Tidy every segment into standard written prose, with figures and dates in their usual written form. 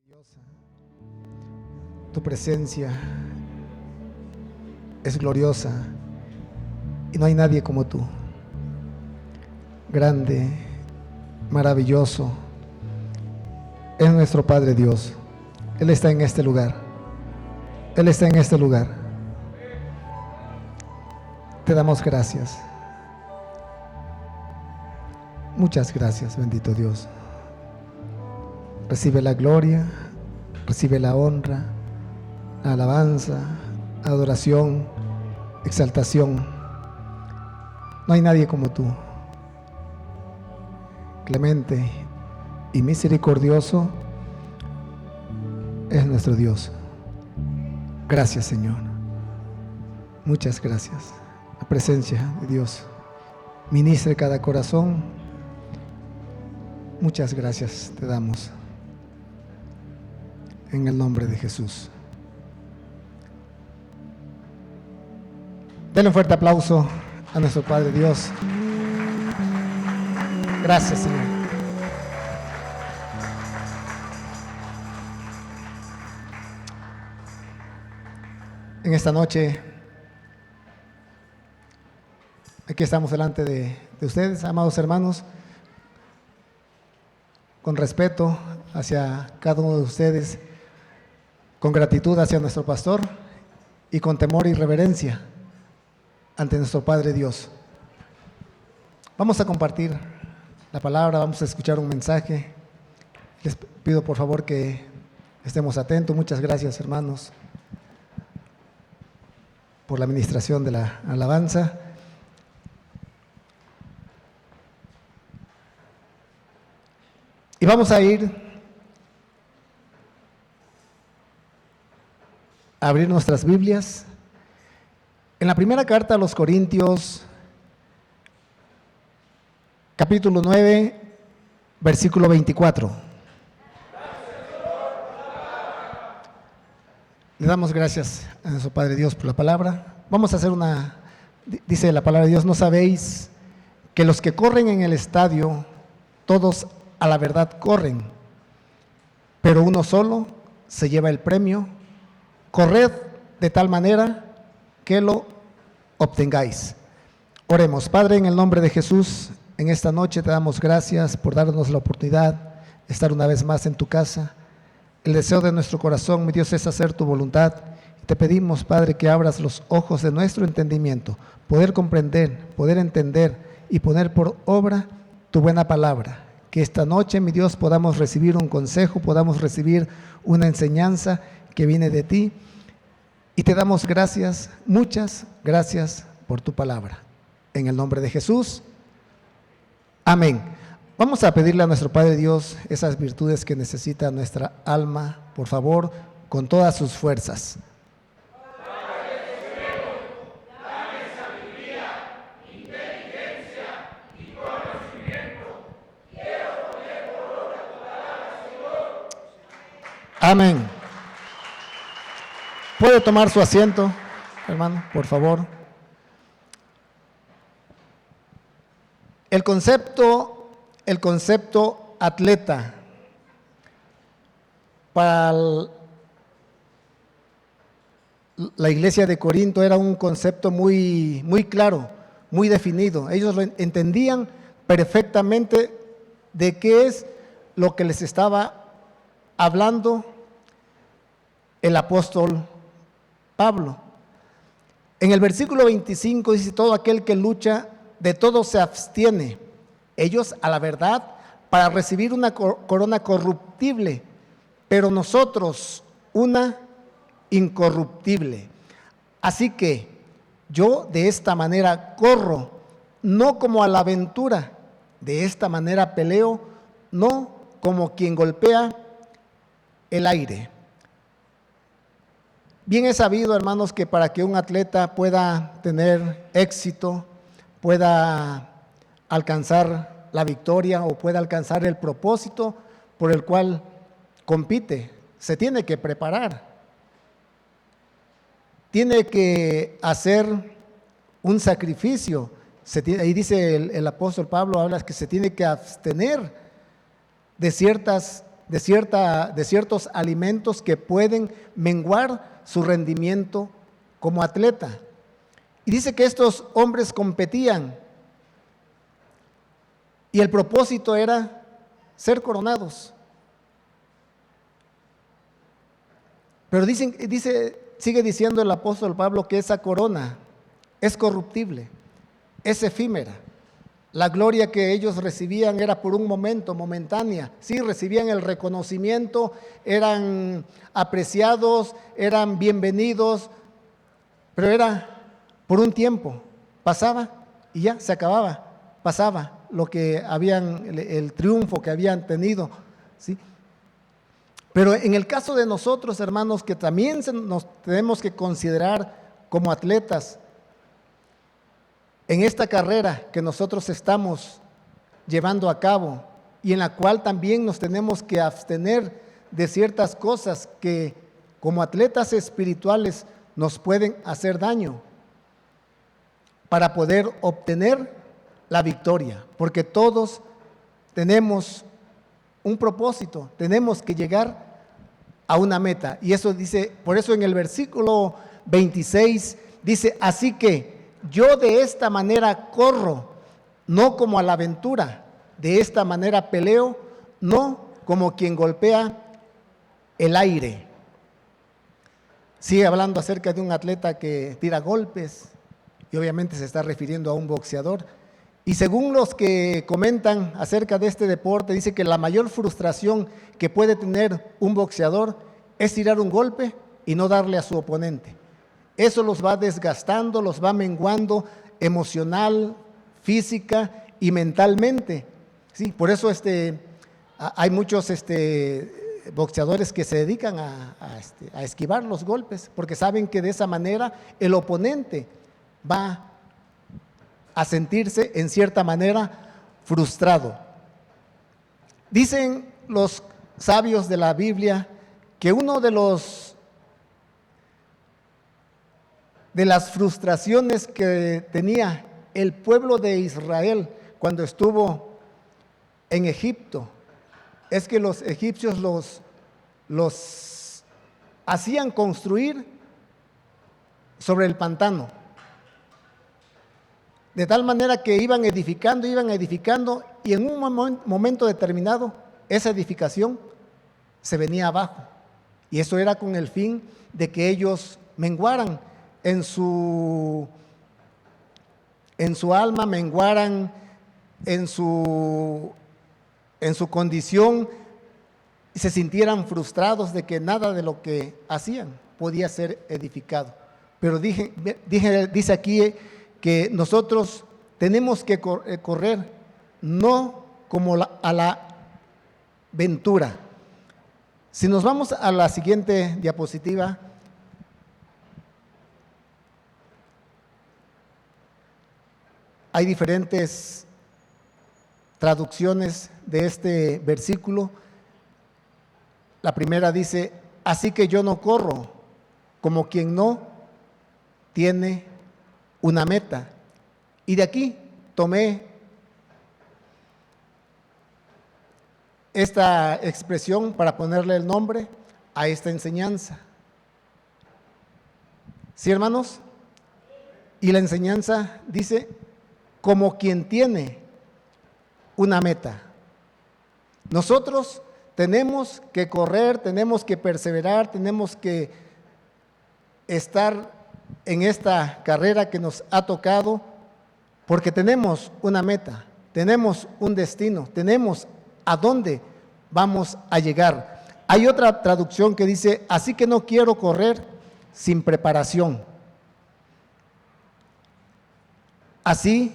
maravillosa. Tu presencia es gloriosa y no hay nadie como tú. Grande, maravilloso es nuestro Padre Dios. Él está en este lugar. Él está en este lugar. Te damos gracias. Muchas gracias, bendito Dios. Recibe la gloria, recibe la honra, la alabanza, adoración, exaltación. No hay nadie como tú. Clemente y misericordioso es nuestro Dios. Gracias, Señor. Muchas gracias. La presencia de Dios ministre cada corazón. Muchas gracias te damos. En el nombre de Jesús. Denle un fuerte aplauso a nuestro Padre Dios. Gracias, Señor. En esta noche, aquí estamos delante de ustedes, amados hermanos, con respeto hacia cada uno de ustedes, con gratitud hacia nuestro pastor y con temor y reverencia ante nuestro Padre Dios. Vamos a compartir la palabra, vamos a escuchar un mensaje. Les pido por favor que estemos atentos. Muchas gracias, hermanos, por la administración de la alabanza. Y vamos a ir a abrir nuestras Biblias en la primera carta a los Corintios, capítulo 9, versículo 24. Le damos gracias a nuestro Padre Dios por la palabra. Vamos a hacer dice la palabra de Dios: ¿no sabéis que los que corren en el estadio, todos a la verdad corren, pero uno solo se lleva el premio? Corred de tal manera que lo obtengáis. Oremos. Padre, en el nombre de Jesús, en esta noche te damos gracias por darnos la oportunidad de estar una vez más en tu casa. El deseo de nuestro corazón, mi Dios, es hacer tu voluntad. Te pedimos, Padre, que abras los ojos de nuestro entendimiento, poder comprender, poder entender y poner por obra tu buena palabra. Que esta noche, mi Dios, podamos recibir un consejo, podamos recibir una enseñanza que viene de ti, y te damos gracias, muchas gracias por tu palabra. En el nombre de Jesús, amén. Vamos a pedirle a nuestro Padre Dios esas virtudes que necesita nuestra alma, por favor, con todas sus fuerzas. Amén. ¿Puede tomar su asiento, hermano, por favor? El concepto atleta para la iglesia de Corinto era un concepto muy, muy claro, muy definido. Ellos lo entendían perfectamente de qué es lo que les estaba hablando el apóstol Pablo. En el versículo 25 dice: todo aquel que lucha, de todo se abstiene. Ellos a la verdad para recibir una corona corruptible, pero nosotros una incorruptible. Así que yo de esta manera corro, no como a la aventura, de esta manera peleo, no como quien golpea el aire. Bien es sabido, hermanos, que para que un atleta pueda tener éxito, pueda alcanzar la victoria o pueda alcanzar el propósito por el cual compite, se tiene que preparar. Tiene que hacer un sacrificio. Ahí dice el apóstol Pablo, habla que se tiene que abstener de ciertas de ciertos alimentos que pueden menguar su rendimiento como atleta. Y dice que estos hombres competían y el propósito era ser coronados. Pero sigue diciendo el apóstol Pablo que esa corona es corruptible, es efímera. La gloria que ellos recibían era por un momento, momentánea. Sí, recibían el reconocimiento, eran apreciados, eran bienvenidos, pero era por un tiempo. Pasaba y ya se acababa. Pasaba lo que el triunfo que habían tenido, ¿sí? Pero en el caso de nosotros, hermanos, que también nos tenemos que considerar como atletas, en esta carrera que nosotros estamos llevando a cabo y en la cual también nos tenemos que abstener de ciertas cosas que como atletas espirituales nos pueden hacer daño para poder obtener la victoria, porque todos tenemos un propósito, tenemos que llegar a una meta. Y eso dice, por eso en el versículo 26 dice, así que yo de esta manera corro, no como a la aventura, de esta manera peleo, no como quien golpea el aire. Sigue hablando acerca de un atleta que tira golpes y obviamente se está refiriendo a un boxeador. Y según los que comentan acerca de este deporte, dice que la mayor frustración que puede tener un boxeador es tirar un golpe y no darle a su oponente. Eso los va desgastando, los va menguando emocional, física y mentalmente. Sí, por eso hay muchos boxeadores que se dedican a esquivar los golpes, porque saben que de esa manera el oponente va a sentirse en cierta manera frustrado. Dicen los sabios de la Biblia que uno de las frustraciones que tenía el pueblo de Israel cuando estuvo en Egipto es que los egipcios los hacían construir sobre el pantano, de tal manera que iban edificando y en un momento determinado esa edificación se venía abajo, y eso era con el fin de que ellos menguaran en su alma, menguaran en su condición y se sintieran frustrados de que nada de lo que hacían podía ser edificado. Pero dice aquí que nosotros tenemos que correr no como a la aventura. Si nos vamos a la siguiente diapositiva, hay diferentes traducciones de este versículo. La primera dice, así que yo no corro como quien no tiene una meta. Y de aquí tomé esta expresión para ponerle el nombre a esta enseñanza. ¿Sí, hermanos? Y la enseñanza dice, como quien tiene una meta. Nosotros tenemos que correr, tenemos que perseverar, tenemos que estar en esta carrera que nos ha tocado, porque tenemos una meta, tenemos un destino, tenemos a dónde vamos a llegar. Hay otra traducción que dice, así que no quiero correr sin preparación. Así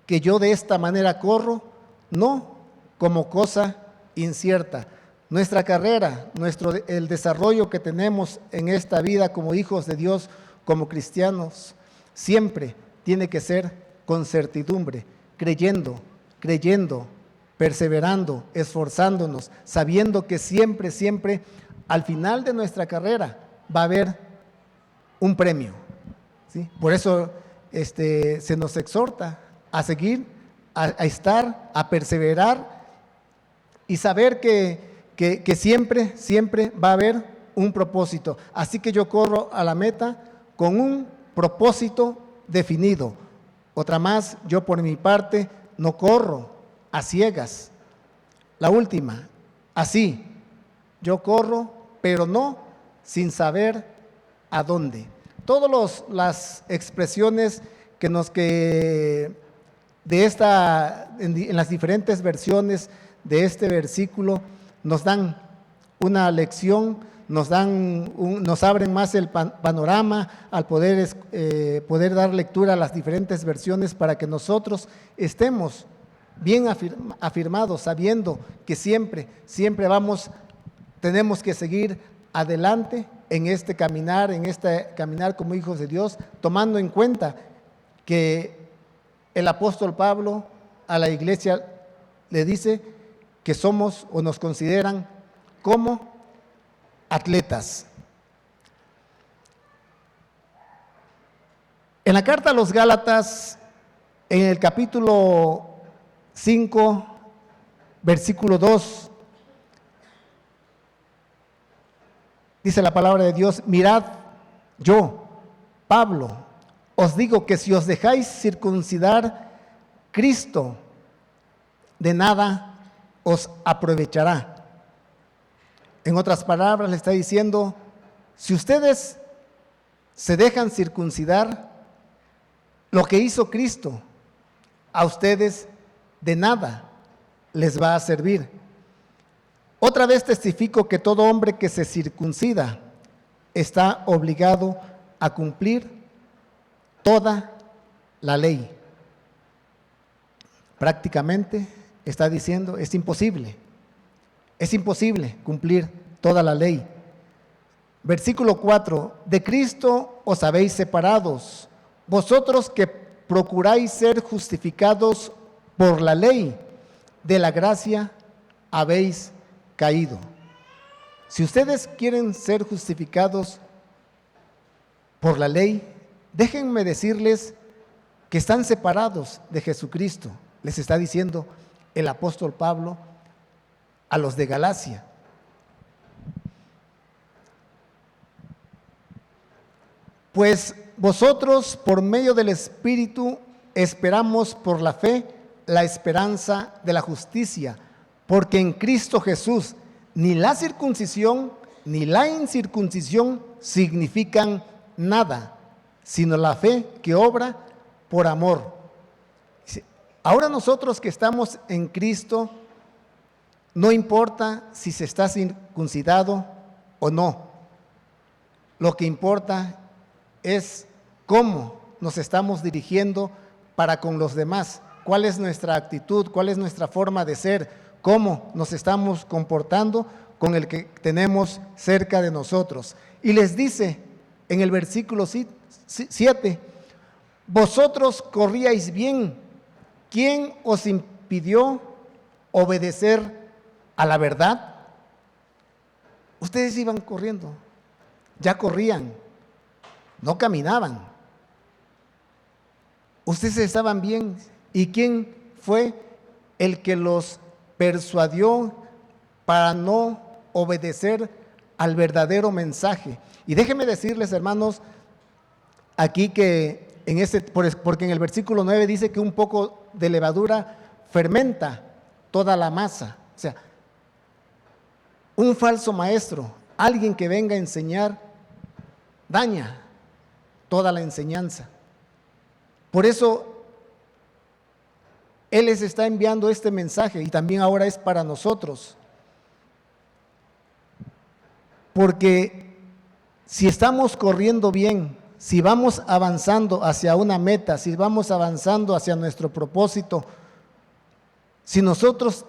que yo de esta manera corro, no como cosa incierta. Nuestra carrera, el desarrollo que tenemos en esta vida como hijos de Dios, como cristianos, siempre tiene que ser con certidumbre, creyendo, perseverando, esforzándonos, sabiendo que siempre, al final de nuestra carrera va a haber un premio, ¿sí? Por eso se nos exhorta a seguir, a estar, a perseverar y saber que siempre, siempre va a haber un propósito. Así que yo corro a la meta con un propósito definido. Otra más, yo por mi parte no corro a ciegas. La última, así, yo corro, pero no sin saber a dónde. Todas las expresiones en las diferentes versiones de este versículo nos dan una lección, nos abren más el panorama al poder dar lectura a las diferentes versiones para que nosotros estemos bien afirmados, sabiendo que siempre tenemos que seguir adelante en este caminar como hijos de Dios, tomando en cuenta que el apóstol Pablo a la iglesia le dice que somos o nos consideran como atletas. En la carta a los Gálatas, en el capítulo 5, versículo 2, dice la palabra de Dios: mirad, yo, Pablo, os digo que si os dejáis circuncidar, Cristo de nada os aprovechará. En otras palabras, le está diciendo, si ustedes se dejan circuncidar, lo que hizo Cristo, a ustedes de nada les va a servir. Otra vez testifico que todo hombre que se circuncida está obligado a cumplir toda la ley. Prácticamente está diciendo, es imposible cumplir toda la ley. Versículo 4, de Cristo os habéis separados, vosotros que procuráis ser justificados por la ley, de la gracia habéis caído. Si ustedes quieren ser justificados por la ley, déjenme decirles que están separados de Jesucristo. Les está diciendo el apóstol Pablo a los de Galacia. Pues vosotros, por medio del Espíritu, esperamos por la fe la esperanza de la justicia, porque en Cristo Jesús ni la circuncisión ni la incircuncisión significan nada, sino la fe que obra por amor. Ahora nosotros que estamos en Cristo, no importa si se está circuncidado o no. Lo que importa es cómo nos estamos dirigiendo para con los demás. ¿Cuál es nuestra actitud? ¿Cuál es nuestra forma de ser? ¿Cómo nos estamos comportando con el que tenemos cerca de nosotros? Y les dice en el versículo 7, vosotros corríais bien. ¿Quién os impidió obedecer a la verdad? Ustedes iban corriendo, ya corrían, no caminaban. Ustedes estaban bien. ¿Y quién fue el que los persuadió para no obedecer al verdadero mensaje? Y déjenme decirles, hermanos, aquí que porque en el versículo 9 dice que un poco de levadura fermenta toda la masa. O sea, un falso maestro, alguien que venga a enseñar, daña toda la enseñanza. Por eso Él les está enviando este mensaje y también ahora es para nosotros. Porque si estamos corriendo bien, si vamos avanzando hacia una meta, si vamos avanzando hacia nuestro propósito, si nosotros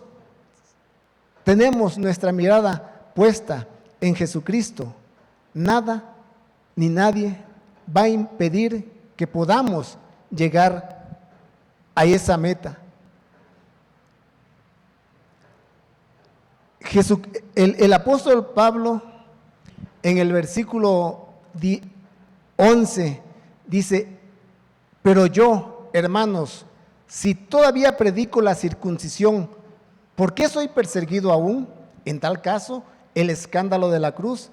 tenemos nuestra mirada puesta en Jesucristo, nada ni nadie va a impedir que podamos llegar a esa meta. El apóstol Pablo en el versículo 11 dice, pero yo, hermanos, si todavía predico la circuncisión, ¿Por qué soy perseguido aún? En tal caso, el escándalo de la cruz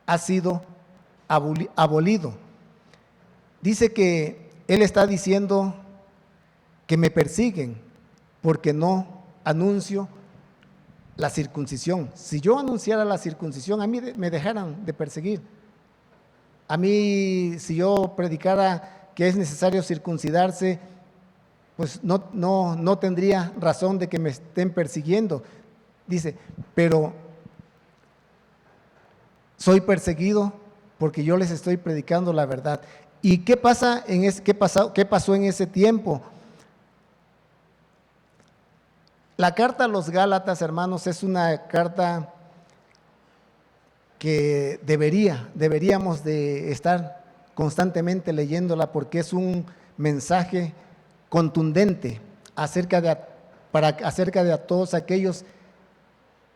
ha sido abolido. Dice que él está diciendo que me persiguen porque no anuncio la circuncisión. Si yo anunciara la circuncisión, a mí me dejaran de perseguir. A mí, si yo predicara que es necesario circuncidarse, pues no tendría razón de que me estén persiguiendo. Dice, pero soy perseguido porque yo les estoy predicando la verdad. ¿Y qué pasa qué pasó en ese tiempo? La carta a los Gálatas, hermanos, es una carta que deberíamos de estar constantemente leyéndola porque es un mensaje contundente acerca de a todos aquellos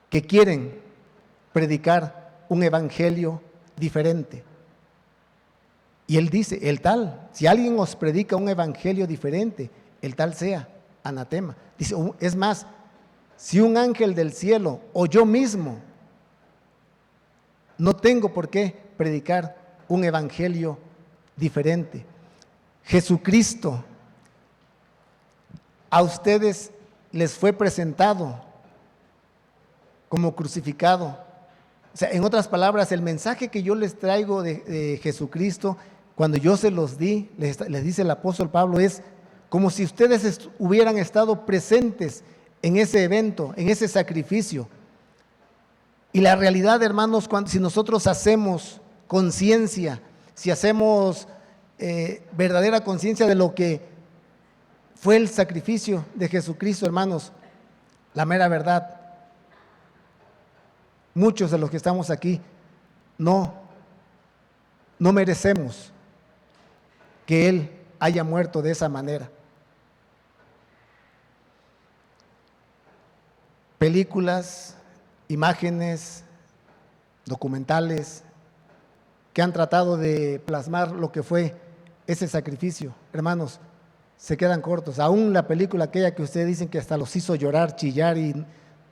que quieren predicar un evangelio diferente. Y él dice, el tal, si alguien os predica un evangelio diferente, el tal sea anatema. Dice, es más, si un ángel del cielo o yo mismo no tengo por qué predicar un evangelio diferente. Jesucristo a ustedes les fue presentado como crucificado. O sea, en otras palabras, el mensaje que yo les traigo de Jesucristo, cuando yo se los di, les dice el apóstol Pablo, es como si ustedes hubieran estado presentes en ese evento, en ese sacrificio. Y la realidad, hermanos, si nosotros hacemos conciencia, si hacemos verdadera conciencia de lo que fue el sacrificio de Jesucristo, hermanos, la mera verdad, muchos de los que estamos aquí no merecemos que Él haya muerto de esa manera. Películas, imágenes, documentales que han tratado de plasmar lo que fue ese sacrificio, hermanos, se quedan cortos. Aún la película aquella que ustedes dicen que hasta los hizo llorar, chillar, y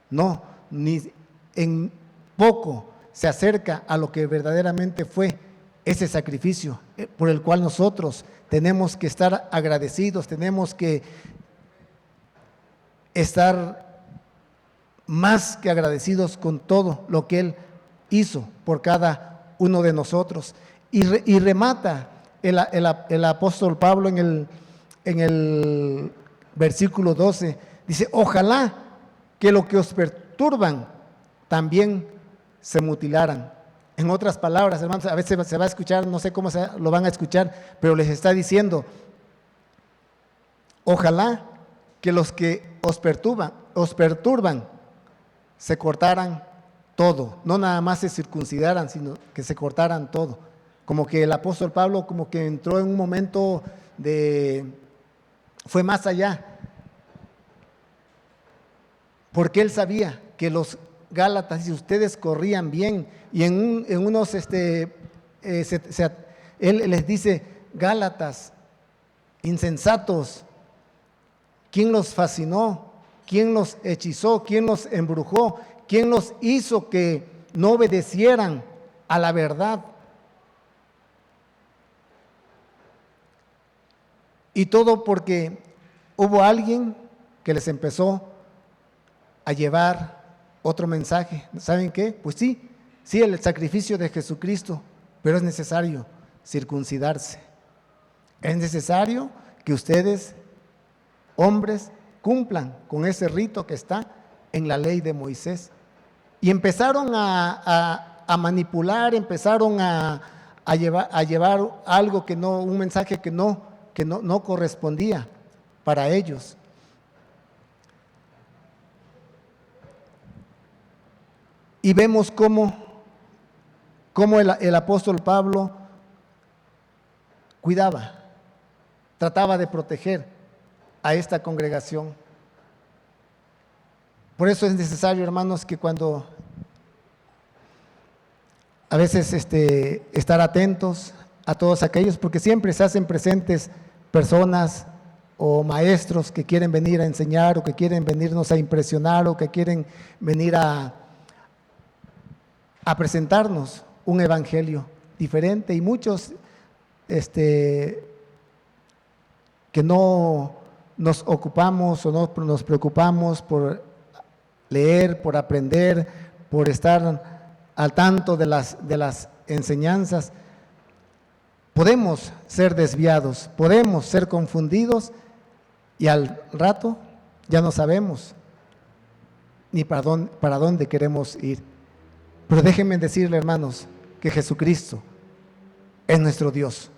no, ni en poco se acerca a lo que verdaderamente fue ese sacrificio por el cual nosotros tenemos que estar agradecidos, tenemos que estar más que agradecidos con todo lo que Él hizo por cada uno de nosotros. Y remata el apóstol Pablo en el versículo 12, dice, ojalá que lo que os perturban también se mutilaran. En otras palabras, hermanos, a veces se va a escuchar, no sé cómo lo van a escuchar, pero les está diciendo, ojalá que los que os perturban se cortaran todo, no nada más se circuncidaran, sino que se cortaran todo. Como que el apóstol Pablo como que entró en un momento fue más allá, porque él sabía que los Gálatas, si ustedes corrían bien, y en unos, él les dice, Gálatas, insensatos, ¿quién los fascinó? ¿Quién los hechizó? ¿Quién los embrujó? ¿Quién los hizo que no obedecieran a la verdad? Y todo porque hubo alguien que les empezó a llevar otro mensaje. ¿Saben qué? Pues sí, el sacrificio de Jesucristo, pero es necesario circuncidarse. Es necesario que ustedes, hombres, cumplan con ese rito que está en la ley de Moisés. Y empezaron a manipular, empezaron a llevar algo que no, un mensaje que no correspondía para ellos. Y vemos cómo el apóstol Pablo cuidaba, trataba de proteger a esta congregación. Por eso es necesario, hermanos, que cuando a veces estar atentos a todos aquellos, porque siempre se hacen presentes personas o maestros que quieren venir a enseñar o que quieren venirnos a impresionar o que quieren venir a presentarnos un evangelio diferente, y muchos que no nos ocupamos o no nos preocupamos por leer, por aprender, por estar al tanto de las enseñanzas, podemos ser desviados, podemos ser confundidos, y al rato ya no sabemos ni para dónde queremos ir. Pero déjenme decirle, hermanos, que Jesucristo es nuestro Dios.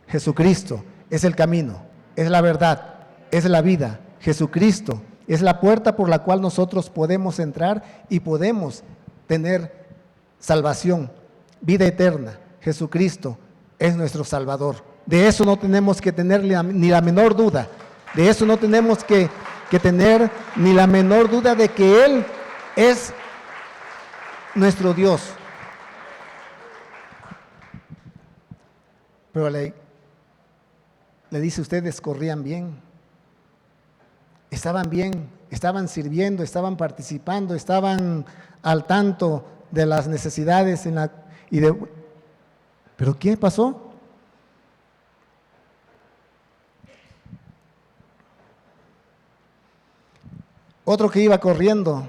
Jesucristo es el camino, es la verdad, es la vida. Jesucristo es la puerta por la cual nosotros podemos entrar y podemos tener salvación, vida eterna. Jesucristo es nuestro Salvador. De eso no tenemos que tener ni la menor duda. De eso no tenemos que tener ni la menor duda de que Él es nuestro Dios. Pero le dice, ustedes corrían bien, estaban bien, estaban sirviendo, estaban participando, estaban al tanto de las necesidades ¿pero qué pasó? Otro que iba corriendo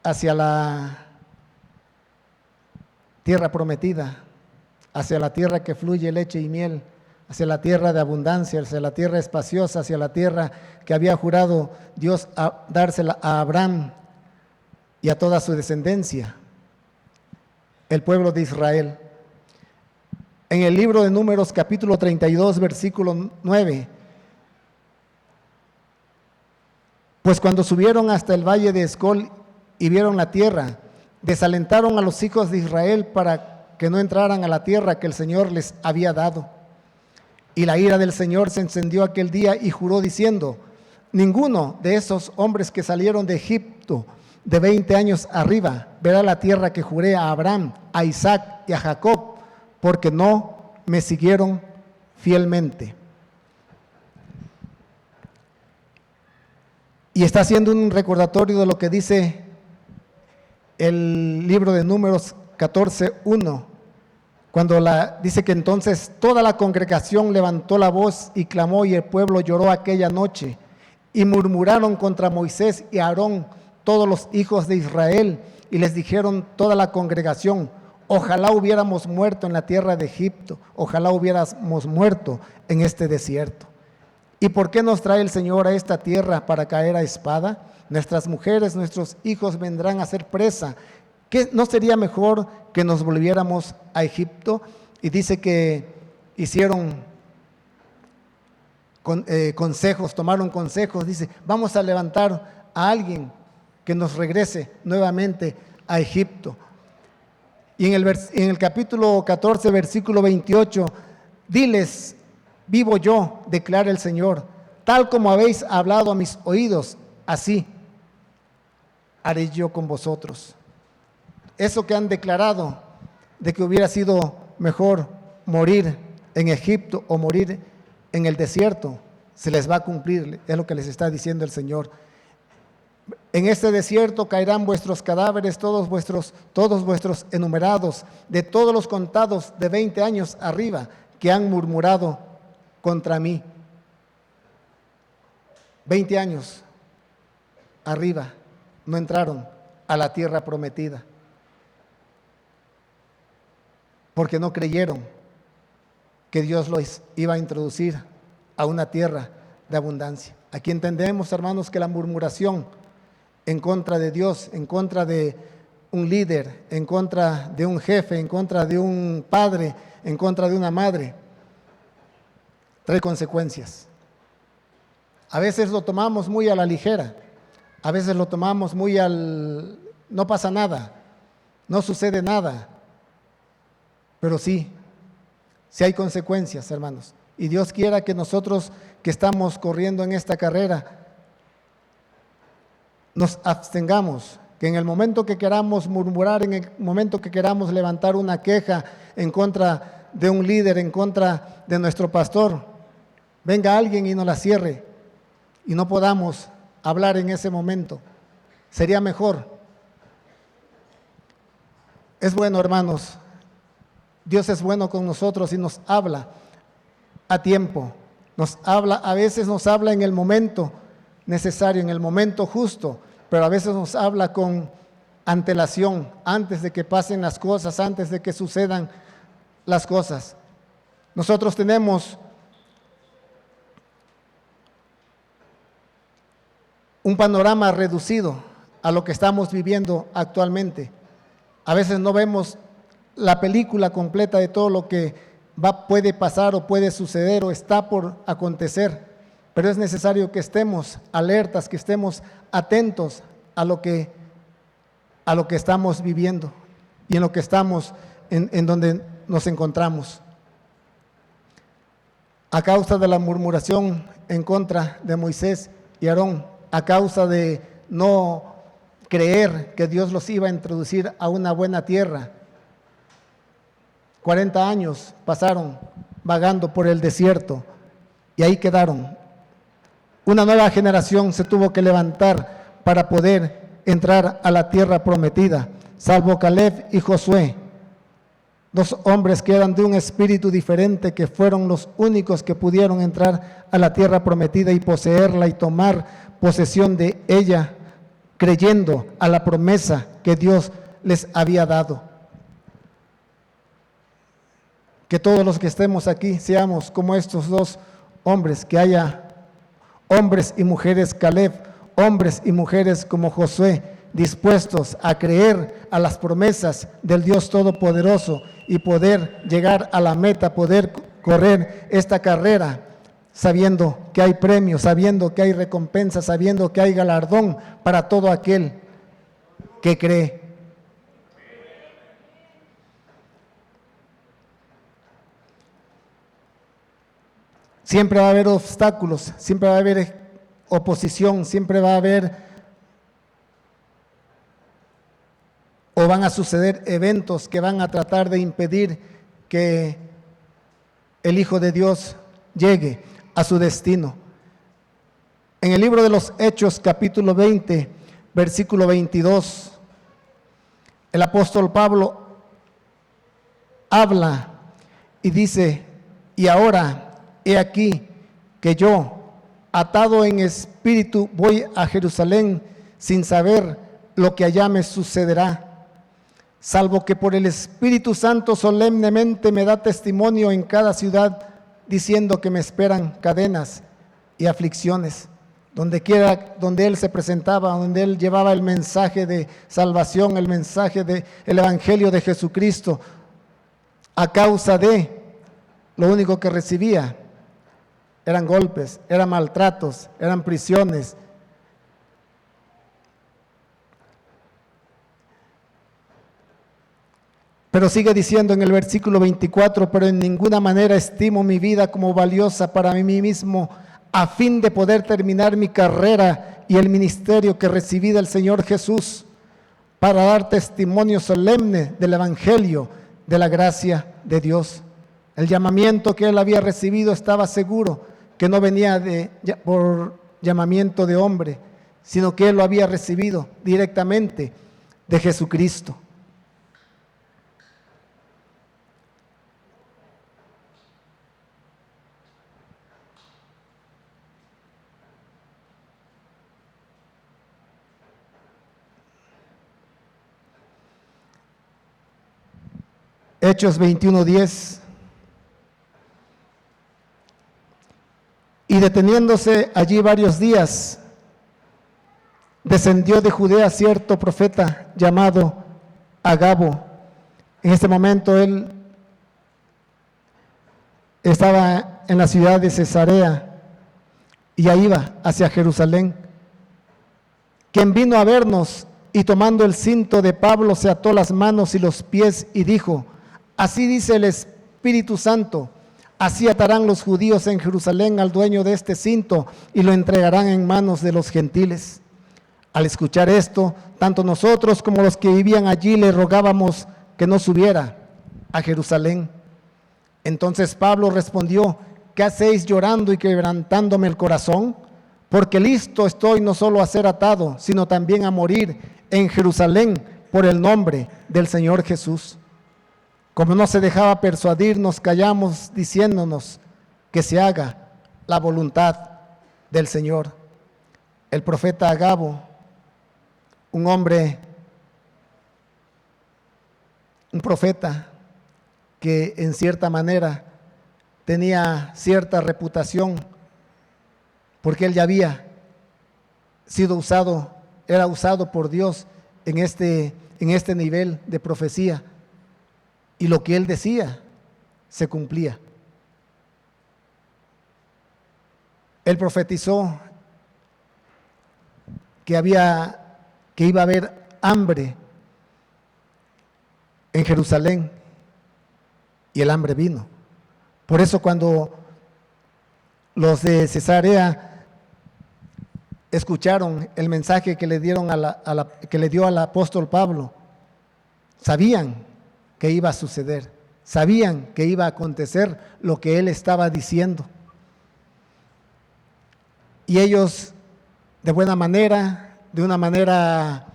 hacia la tierra prometida, hacia la tierra que fluye leche y miel, hacia la tierra de abundancia, hacia la tierra espaciosa, hacia la tierra que había jurado Dios a dársela a Abraham y a toda su descendencia, el pueblo de Israel. En el libro de Números, capítulo 32, versículo 9, pues cuando subieron hasta el valle de Escol y vieron la tierra, desalentaron a los hijos de Israel para que no entraran a la tierra que el Señor les había dado. Y la ira del Señor se encendió aquel día y juró diciendo, ninguno de esos hombres que salieron de Egipto de 20 años arriba verá la tierra que juré a Abraham, a Isaac y a Jacob, porque no me siguieron fielmente. Y está haciendo un recordatorio de lo que dice el libro de Números 14:1, cuando dice que entonces toda la congregación levantó la voz y clamó, y el pueblo lloró aquella noche, y murmuraron contra Moisés y Aarón todos los hijos de Israel, y les dijeron toda la congregación, ojalá hubiéramos muerto en la tierra de Egipto, ojalá hubiéramos muerto en este desierto. ¿Y por qué nos trae el Señor a esta tierra para caer a espada? Nuestras mujeres, nuestros hijos vendrán a ser presa. ¿Qué no sería mejor que nos volviéramos a Egipto? Y dice que hicieron consejos, tomaron consejos. Dice, vamos a levantar a alguien que nos regrese nuevamente a Egipto. Y en el capítulo 14, versículo 28, diles, vivo yo, declara el Señor, tal como habéis hablado a mis oídos, así haré yo con vosotros. Eso que han declarado de que hubiera sido mejor morir en Egipto o morir en el desierto, se les va a cumplir, es lo que les está diciendo el Señor. En este desierto caerán vuestros cadáveres, todos vuestros enumerados, de todos los contados de 20 años arriba, que han murmurado contra mí. 20 años arriba no entraron a la tierra prometida, porque no creyeron que Dios los iba a introducir a una tierra de abundancia. Aquí entendemos, hermanos, que la murmuración en contra de Dios, en contra de un líder, en contra de un jefe, en contra de un padre, en contra de una madre, trae consecuencias. A veces lo tomamos muy a la ligera, a veces lo tomamos muy no pasa nada, no sucede nada, pero sí hay consecuencias, hermanos. Y Dios quiera que nosotros que estamos corriendo en esta carrera, nos abstengamos, que en el momento que queramos murmurar, en el momento que queramos levantar una queja en contra de un líder, en contra de nuestro pastor, venga alguien y nos la cierre y no podamos hablar en ese momento. Sería mejor. Es bueno, hermanos. Dios es bueno con nosotros y nos habla a tiempo. Nos habla, a veces nos habla en el momento necesario, en el momento justo, pero a veces nos habla con antelación, antes de que pasen las cosas, antes de que sucedan las cosas. Nosotros tenemos un panorama reducido a lo que estamos viviendo actualmente. A veces no vemos la película completa de todo lo que puede pasar o puede suceder o está por acontecer, pero es necesario que estemos alertas, que estemos atentos a lo que estamos viviendo y en lo que estamos, en donde nos encontramos. A causa de la murmuración en contra de Moisés y Aarón, a causa de no creer que Dios los iba a introducir a una buena tierra, 40 años pasaron vagando por el desierto y ahí quedaron. Una nueva generación se tuvo que levantar para poder entrar a la tierra prometida, salvo Caleb y Josué, dos hombres que eran de un espíritu diferente, que fueron los únicos que pudieron entrar a la tierra prometida y poseerla y tomar posesión de ella, creyendo a la promesa que Dios les había dado. Que todos los que estemos aquí seamos como estos dos hombres, que haya hombres y mujeres Caleb, hombres y mujeres como Josué, dispuestos a creer a las promesas del Dios Todopoderoso y poder llegar a la meta, poder correr esta carrera, sabiendo que hay premio, sabiendo que hay recompensa, sabiendo que hay galardón para todo aquel que cree. Siempre va a haber obstáculos, siempre va a haber oposición, siempre va a haber o van a suceder eventos que van a tratar de impedir que el Hijo de Dios llegue a su destino. En el libro de los Hechos, capítulo 20, versículo 22, el apóstol Pablo habla y dice: y ahora, he aquí que yo, atado en espíritu, voy a Jerusalén sin saber lo que allá me sucederá, salvo que por el Espíritu Santo solemnemente me da testimonio en cada ciudad, diciendo que me esperan cadenas y aflicciones. Donde quiera, donde él se presentaba, donde él llevaba el mensaje de salvación, el mensaje del Evangelio de Jesucristo, a causa de lo único que recibía eran golpes, eran maltratos, eran prisiones. Pero sigue diciendo en el versículo 24: pero en ninguna manera estimo mi vida como valiosa para mí mismo, a fin de poder terminar mi carrera y el ministerio que recibí del Señor Jesús, para dar testimonio solemne del Evangelio de la gracia de Dios. El llamamiento que él había recibido, estaba seguro que no venía por llamamiento de hombre, sino que él lo había recibido directamente de Jesucristo. Hechos 21:10. Y deteniéndose allí varios días, descendió de Judea cierto profeta llamado Agabo. En este momento él estaba en la ciudad de Cesarea y ya iba hacia Jerusalén, quien vino a vernos, y tomando el cinto de Pablo se ató las manos y los pies y dijo: así dice el Espíritu Santo, así atarán los judíos en Jerusalén al dueño de este cinto y lo entregarán en manos de los gentiles. Al escuchar esto, tanto nosotros como los que vivían allí le rogábamos que no subiera a Jerusalén. Entonces Pablo respondió ¿qué hacéis llorando y quebrantándome el corazón? Porque listo estoy no solo a ser atado, sino también a morir en Jerusalén por el nombre del Señor Jesús. Como no se dejaba persuadir, nos callamos diciéndonos que se haga la voluntad del Señor. El profeta Agabo, un hombre, un profeta que en cierta manera tenía cierta reputación, porque él ya había sido usado, era usado por Dios en este nivel de profecía, y lo que él decía se cumplía. Él profetizó que iba a haber hambre en Jerusalén, y el hambre vino. Por eso cuando los de Cesarea escucharon el mensaje que le dieron que le dio al apóstol Pablo, sabían que iba a suceder, sabían que iba a acontecer lo que él estaba diciendo. Y ellos, de buena manera, de una manera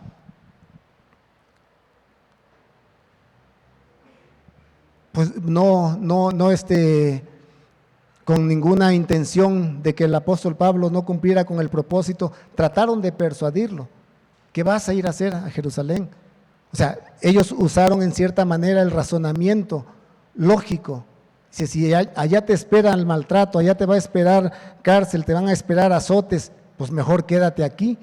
pues no con ninguna intención de que el apóstol Pablo no cumpliera con el propósito, trataron de persuadirlo. ¿Qué vas a ir a hacer a Jerusalén? O sea, ellos usaron en cierta manera el razonamiento lógico. Si allá te espera el maltrato, allá te va a esperar cárcel, te van a esperar azotes, pues mejor quédate aquí.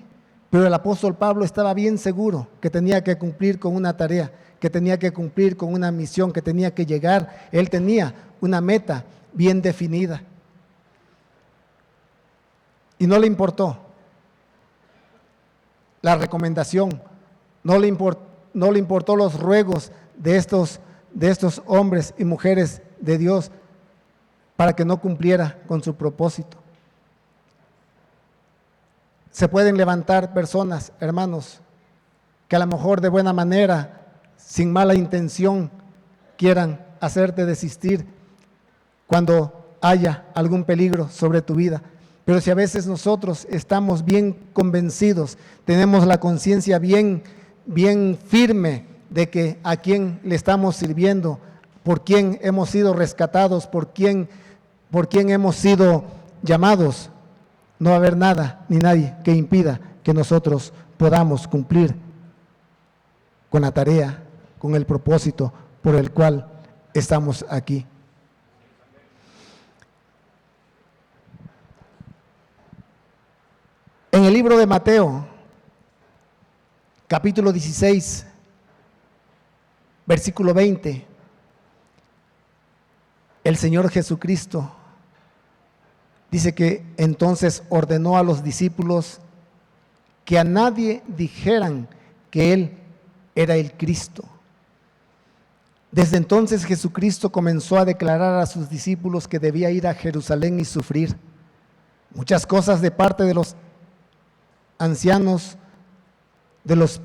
Pero el apóstol Pablo estaba bien seguro que tenía que cumplir con una tarea, que tenía que cumplir con una misión, que tenía que llegar. Él tenía una meta bien definida. Y no le importó la recomendación, no le importó los ruegos de estos hombres y mujeres de Dios para que no cumpliera con su propósito. Se pueden levantar personas, hermanos, que a lo mejor de buena manera, sin mala intención, quieran hacerte desistir cuando haya algún peligro sobre tu vida. Pero si a veces nosotros estamos bien convencidos, tenemos la conciencia bien firme de que a quién le estamos sirviendo, por quién hemos sido rescatados, por quién hemos sido llamados, no va a haber nada ni nadie que impida que nosotros podamos cumplir con la tarea, con el propósito por el cual estamos aquí. En el libro de Mateo, capítulo 16, versículo 20, el Señor Jesucristo dice que entonces ordenó a los discípulos que a nadie dijeran que Él era el Cristo. Desde entonces Jesucristo comenzó a declarar a sus discípulos que debía ir a Jerusalén y sufrir muchas cosas de parte de los ancianos, de los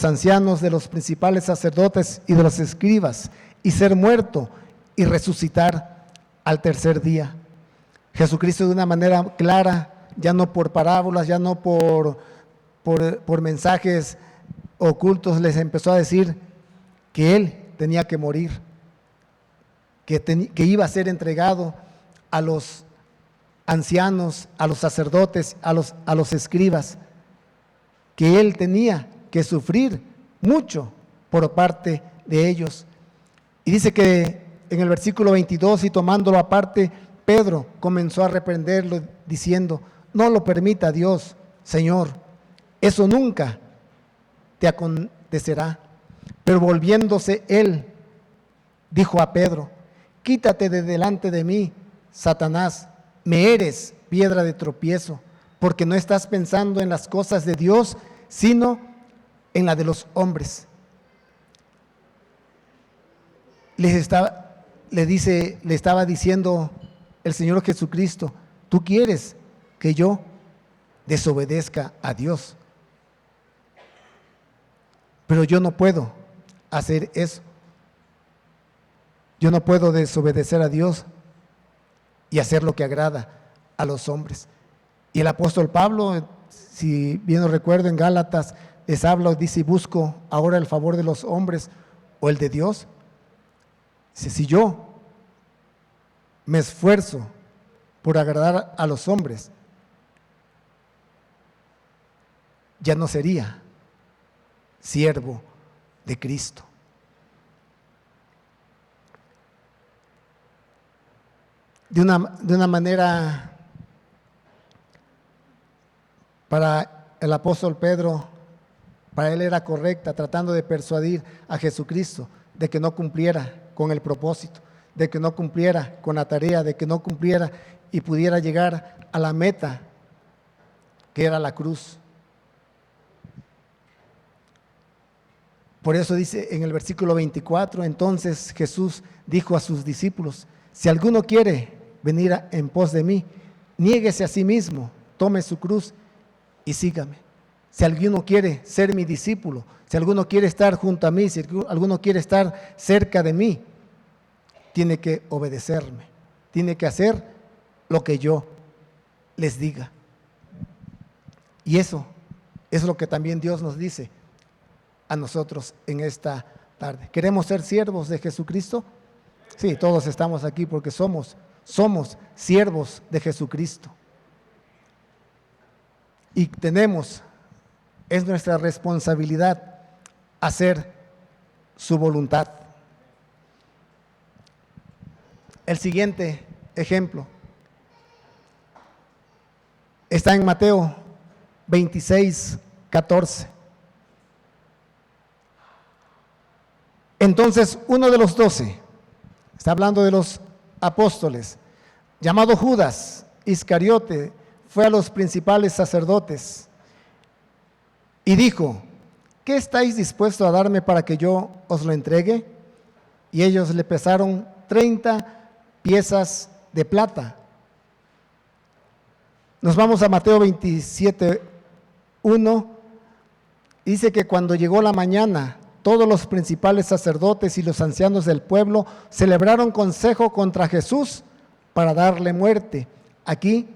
ancianos, de los principales sacerdotes y de los escribas, y ser muerto y resucitar al tercer día. Jesucristo de una manera clara, ya no por parábolas, ya no por mensajes ocultos, les empezó a decir que Él tenía que morir, que iba a ser entregado a los ancianos, a los sacerdotes, a los escribas, que Él tenía que sufrir mucho por parte de ellos. Y dice que en el versículo 22, y tomándolo aparte, Pedro comenzó a reprenderlo diciendo: no lo permita Dios, Señor, eso nunca te acontecerá. Pero volviéndose él, dijo a Pedro: quítate de delante de mí, Satanás, me eres piedra de tropiezo, porque no estás pensando en las cosas de Dios, sino en la de los hombres. Le estaba diciendo el Señor Jesucristo: tú quieres que yo desobedezca a Dios, pero yo no puedo hacer eso. Yo no puedo desobedecer a Dios y hacer lo que agrada a los hombres. Y el apóstol Pablo, si bien lo recuerdo, en Gálatas les habla, dice: busco ahora el favor de los hombres o el de Dios. Dice: si yo me esfuerzo por agradar a los hombres, ya no sería siervo de Cristo. De una manera, para el apóstol Pedro, para él era correcta, tratando de persuadir a Jesucristo de que no cumpliera con el propósito, de que no cumpliera con la tarea, de que no cumpliera y pudiera llegar a la meta, que era la cruz. Por eso dice en el versículo 24: entonces Jesús dijo a sus discípulos: si alguno quiere venir en pos de mí, niéguese a sí mismo, tome su cruz y sígame. Si alguno quiere ser mi discípulo, si alguno quiere estar junto a mí, si alguno quiere estar cerca de mí, tiene que obedecerme, tiene que hacer lo que yo les diga. Y eso es lo que también Dios nos dice a nosotros en esta tarde. ¿Queremos ser siervos de Jesucristo? Sí, todos estamos aquí porque somos siervos de Jesucristo. Y es nuestra responsabilidad hacer su voluntad. El siguiente ejemplo está en Mateo 26:14. Entonces uno de los 12, está hablando de los apóstoles, llamado Judas Iscariote, fue a los principales sacerdotes y dijo: ¿qué estáis dispuestos a darme para que yo os lo entregue? Y ellos le pesaron 30 piezas de plata. Nos vamos a Mateo 27:1. Dice que cuando llegó la mañana, todos los principales sacerdotes y los ancianos del pueblo celebraron consejo contra Jesús para darle muerte. Aquí,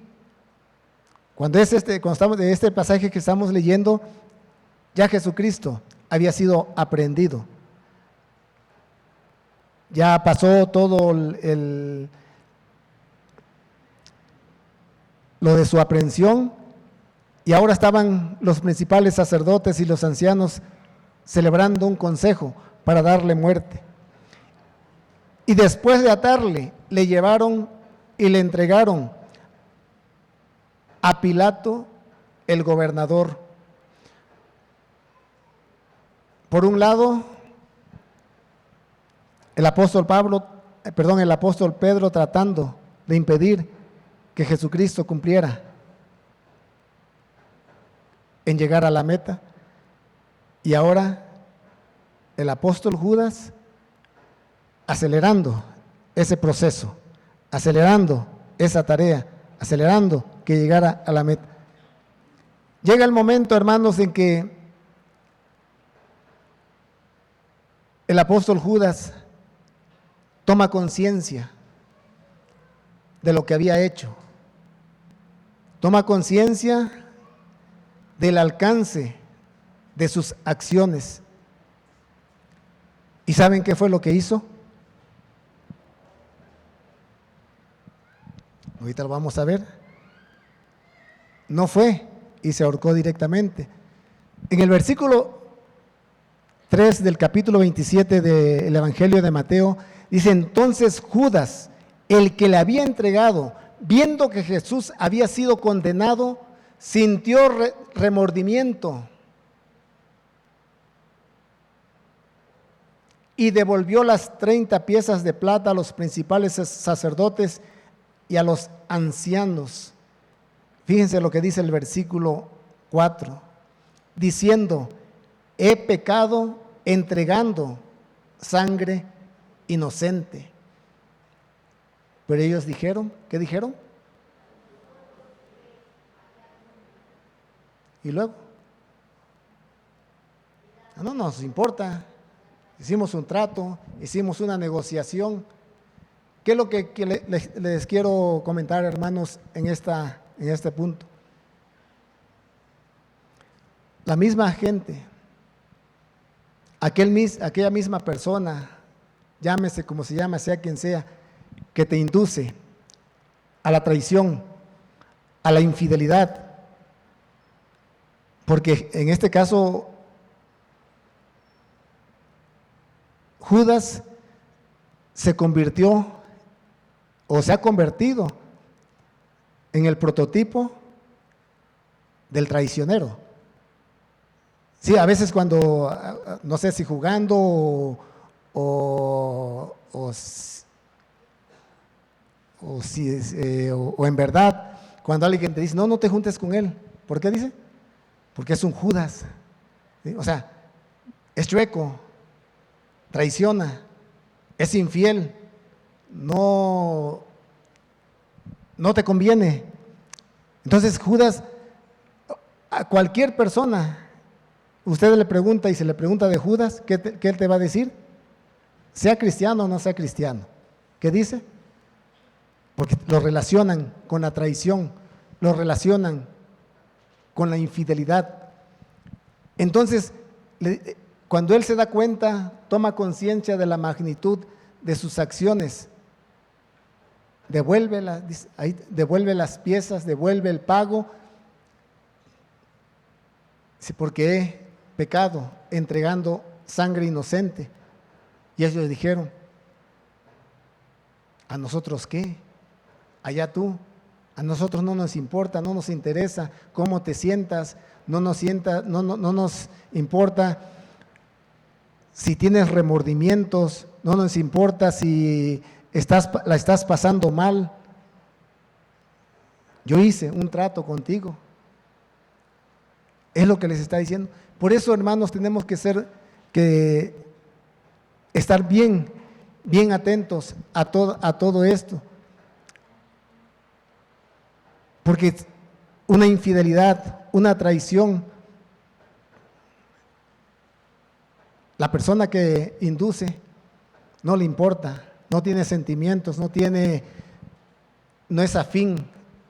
cuando estamos de este pasaje que estamos leyendo, ya Jesucristo había sido aprehendido. Ya pasó todo lo de su aprehensión, y ahora estaban los principales sacerdotes y los ancianos celebrando un consejo para darle muerte. Y después de atarle, le llevaron y le entregaron a Pilato, el gobernador. Por un lado, el apóstol Pedro tratando de impedir que Jesucristo cumpliera en llegar a la meta. Y ahora el apóstol Judas acelerando ese proceso, acelerando esa tarea, acelerando que llegara a la meta. Llega el momento, hermanos, en que el apóstol Judas toma conciencia de lo que había hecho, toma conciencia del alcance de sus acciones. ¿Y saben qué fue lo que hizo? Ahorita lo vamos a ver. No fue y se ahorcó directamente. En el versículo 3 del capítulo 27 del Evangelio de Mateo, dice: entonces Judas, el que le había entregado, viendo que Jesús había sido condenado, sintió remordimiento y devolvió las 30 piezas de plata a los principales sacerdotes y a los ancianos. Fíjense lo que dice el versículo 4, diciendo: he pecado entregando sangre inocente. Pero ellos dijeron, ¿qué dijeron? Y luego, no nos importa, hicimos un trato, hicimos una negociación. ¿Qué es lo que les quiero comentar, hermanos, en este punto? La misma gente, aquella misma persona, llámese como se llama, sea quien sea, que te induce a la traición, a la infidelidad, porque en este caso Judas se convirtió o se ha convertido en el prototipo del traicionero. Sí, a veces cuando, no sé si jugando o en verdad, cuando alguien te dice, no te juntes con él. ¿Por qué dice? Porque es un Judas. ¿Sí? O sea, es chueco, traiciona, es infiel, no te conviene. Entonces Judas, a cualquier persona, usted le pregunta y se le pregunta de Judas, ¿qué él te va a decir? Sea cristiano o no sea cristiano. ¿Qué dice? Porque lo relacionan con la traición, lo relacionan con la infidelidad. Entonces, cuando él se da cuenta, toma conciencia de la magnitud de sus acciones, devuelve las piezas, devuelve el pago, porque he pecado entregando sangre inocente. Y ellos dijeron, ¿a nosotros qué? Allá tú, a nosotros no nos importa, no nos interesa cómo te sientas, no nos importa si tienes remordimientos, no nos importa si la estás pasando mal. Yo hice un trato contigo. Es lo que les está diciendo. Por eso, hermanos, tenemos que estar bien atentos a todo esto. Porque una infidelidad, una traición, la persona que induce no le importa, no tiene sentimientos, no es afín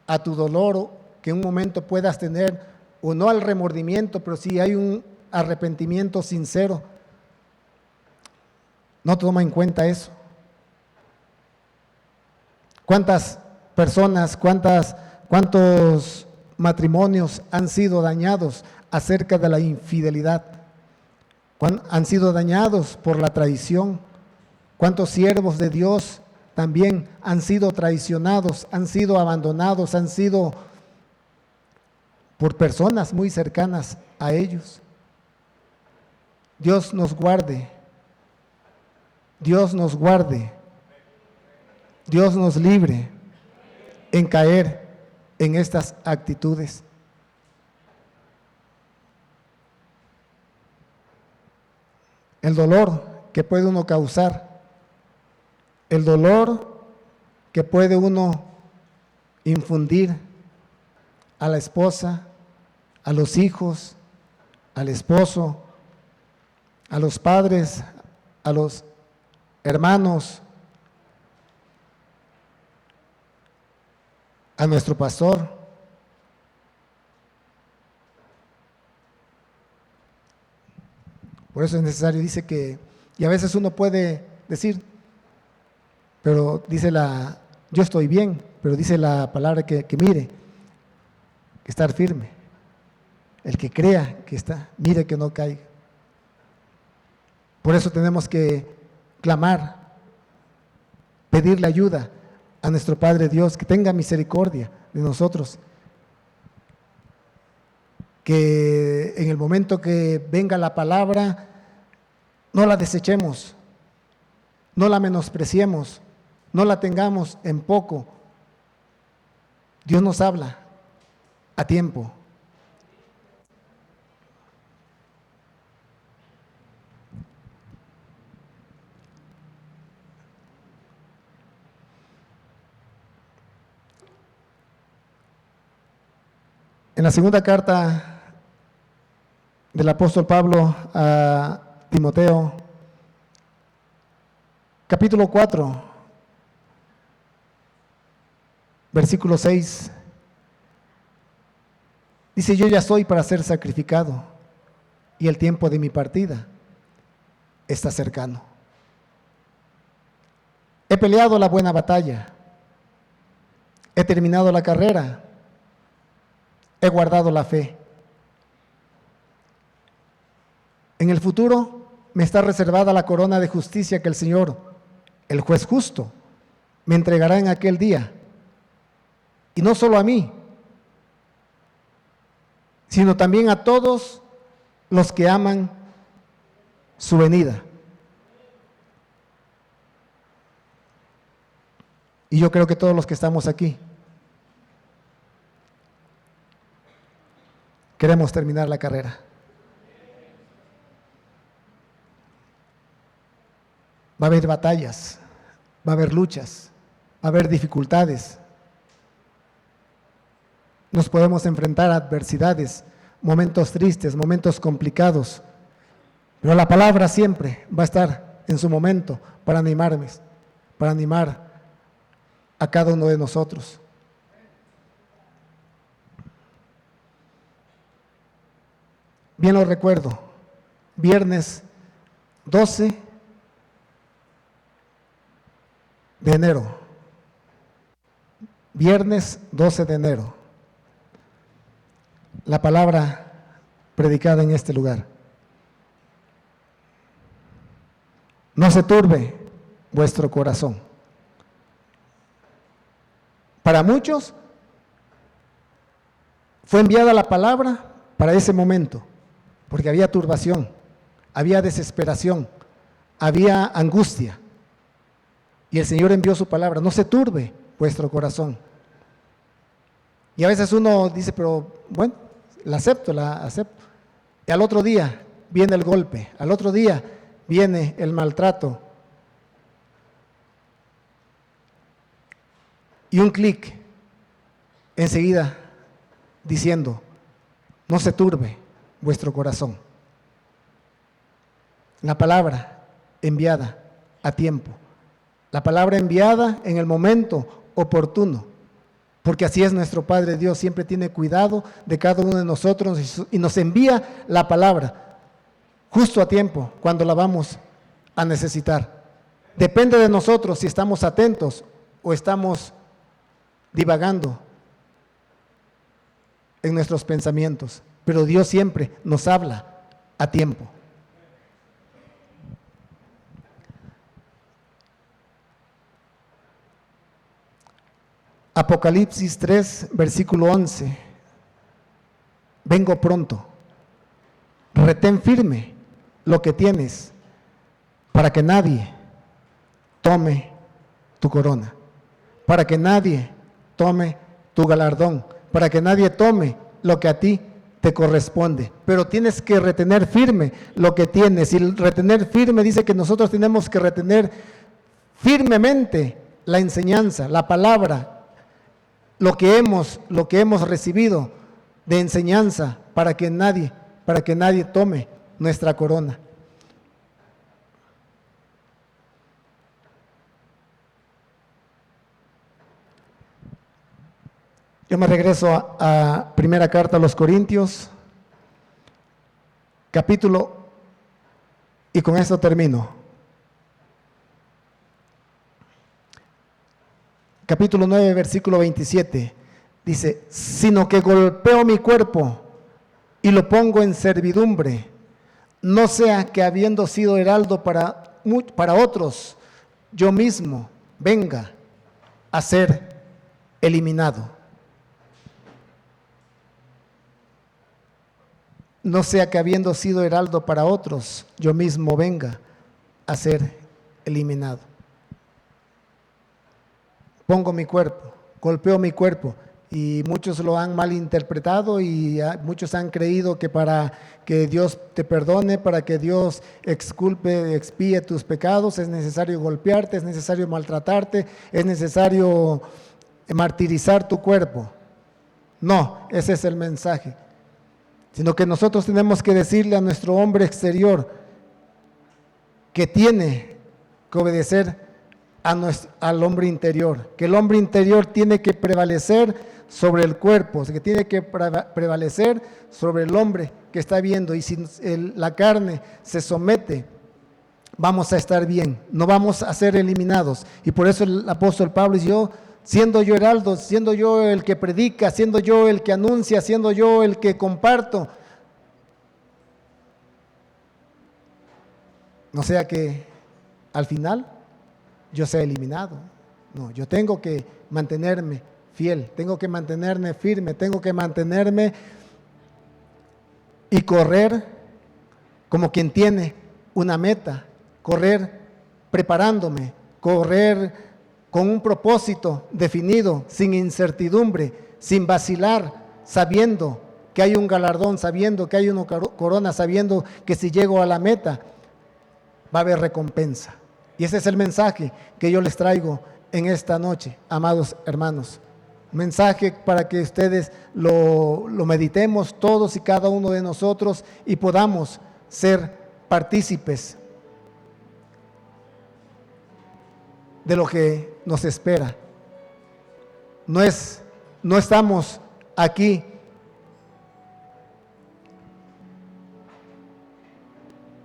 a tu dolor que en un momento puedas tener, o no al remordimiento, pero sí hay un arrepentimiento sincero. No toma en cuenta eso. ¿Cuántas personas, cuántos matrimonios han sido dañados acerca de la infidelidad? Han sido dañados por la traición. ¿Cuántos siervos de Dios también han sido traicionados, han sido abandonados, han sido por personas muy cercanas a ellos? Dios nos guarde, Dios nos guarde, Dios nos libre en caer en estas actitudes. El dolor que puede uno causar, el dolor que puede uno infundir a la esposa, a los hijos, al esposo, a los padres, a los hermanos, a nuestro pastor. Por eso es necesario, dice que, y a veces uno puede decir, pero yo estoy bien, pero dice la palabra que mire, que estar firme. El que crea que está, mire que no caiga. Por eso tenemos que clamar, pedirle ayuda a nuestro Padre Dios, que tenga misericordia de nosotros, que en el momento que venga la palabra, no la desechemos, no la menospreciemos, no la tengamos en poco. Dios nos habla a tiempo. En la segunda carta del apóstol Pablo a Timoteo, capítulo 4, versículo 6. Dice: yo ya soy para ser sacrificado y el tiempo de mi partida está cercano. He peleado la buena batalla, he terminado la carrera, he guardado la fe. En el futuro me está reservada la corona de justicia que el Señor, el juez justo, me entregará en aquel día. Y no solo a mí, sino también a todos los que aman su venida. Y yo creo que todos los que estamos aquí queremos terminar la carrera. Va a haber batallas, va a haber luchas, va a haber dificultades. Nos podemos enfrentar a adversidades, momentos tristes, momentos complicados, pero la palabra siempre va a estar en su momento para animarme, para animar a cada uno de nosotros. Bien lo recuerdo, viernes 12 de enero, viernes 12 de enero, la palabra predicada en este lugar: no se turbe vuestro corazón. Para muchos fue enviada la palabra para ese momento, porque había turbación, había desesperación, había angustia. Y el Señor envió su palabra: no se turbe vuestro corazón. Y a veces uno dice: pero bueno, la acepto. Y al otro día viene el golpe, al otro día viene el maltrato. Y un clic enseguida diciendo: no se turbe vuestro corazón. La palabra enviada a tiempo, la palabra enviada en el momento oportuno, porque así es nuestro Padre Dios, siempre tiene cuidado de cada uno de nosotros y nos envía la palabra justo a tiempo, cuando la vamos a necesitar. Depende de nosotros si estamos atentos o estamos divagando en nuestros pensamientos, pero Dios siempre nos habla a tiempo. Apocalipsis 3, versículo 11: vengo pronto, retén firme lo que tienes, para que nadie tome tu corona, para que nadie tome tu galardón, para que nadie tome lo que a ti te corresponde. Pero tienes que retener firme lo que tienes, y retener firme dice que nosotros tenemos que retener firmemente la enseñanza, la palabra, lo que hemos recibido de enseñanza, para que nadie tome nuestra corona. Yo me regreso a primera carta a los Corintios, capítulo, y con esto termino. Capítulo 9, versículo 27, dice: sino que golpeo mi cuerpo y lo pongo en servidumbre, no sea que habiendo sido heraldo para otros, yo mismo venga a ser eliminado. No sea que habiendo sido heraldo para otros, yo mismo venga a ser eliminado. Pongo mi cuerpo, golpeo mi cuerpo, y muchos lo han malinterpretado y muchos han creído que para que Dios te perdone, para que Dios expíe tus pecados, es necesario golpearte, es necesario maltratarte, es necesario martirizar tu cuerpo. No, ese es el mensaje. Sino que nosotros tenemos que decirle a nuestro hombre exterior que tiene que obedecer al hombre interior, que el hombre interior tiene que prevalecer sobre el cuerpo, que tiene que prevalecer sobre el hombre que está viendo, y si la carne se somete, vamos a estar bien, no vamos a ser eliminados. Y por eso el apóstol Pablo dice: yo, siendo yo heraldo, siendo yo el que predica, siendo yo el que anuncia, siendo yo el que comparto, no sea que al final yo sea eliminado. No, yo tengo que mantenerme fiel, tengo que mantenerme firme, tengo que mantenerme y correr como quien tiene una meta, correr preparándome, correr con un propósito definido, sin incertidumbre, sin vacilar, sabiendo que hay un galardón, sabiendo que hay una corona, sabiendo que si llego a la meta va a haber recompensa. Y ese es el mensaje que yo les traigo en esta noche, amados hermanos. Mensaje para que ustedes lo meditemos todos y cada uno de nosotros y podamos ser partícipes de lo que nos espera. No estamos aquí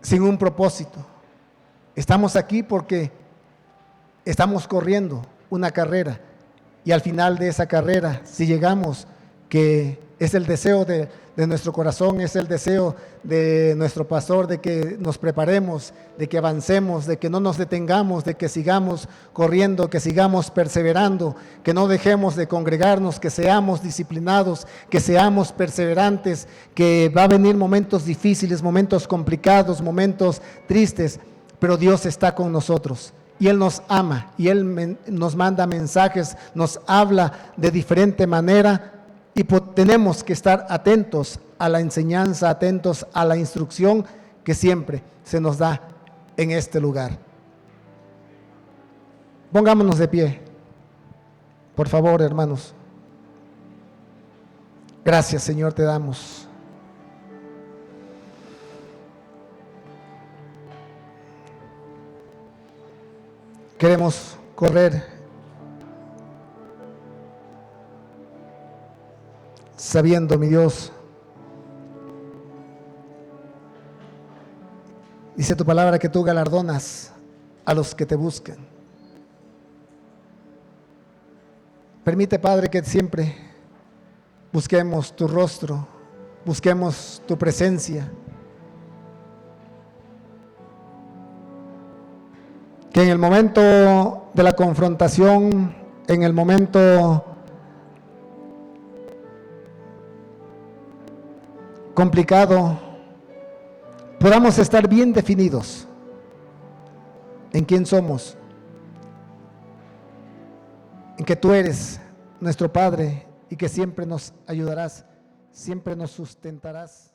sin un propósito. Estamos aquí porque estamos corriendo una carrera, y al final de esa carrera, si llegamos, que es el deseo de nuestro corazón, es el deseo de nuestro pastor, de que nos preparemos, de que avancemos, de que no nos detengamos, de que sigamos corriendo, que sigamos perseverando, que no dejemos de congregarnos, que seamos disciplinados, que seamos perseverantes, que va a venir momentos difíciles, momentos complicados, momentos tristes, pero Dios está con nosotros. Y Él nos ama, y Él nos manda mensajes, nos habla de diferente manera, y tenemos que estar atentos a la enseñanza, atentos a la instrucción que siempre se nos da en este lugar. Pongámonos de pie, por favor, hermanos. Gracias, Señor, te damos. Queremos correr sabiendo, mi Dios, dice tu palabra que tú galardonas a los que te buscan. Permite, Padre, que siempre busquemos tu rostro, busquemos tu presencia. Que en el momento de la confrontación, en el momento complicado, podamos estar bien definidos en quién somos, en que tú eres nuestro Padre y que siempre nos ayudarás, siempre nos sustentarás.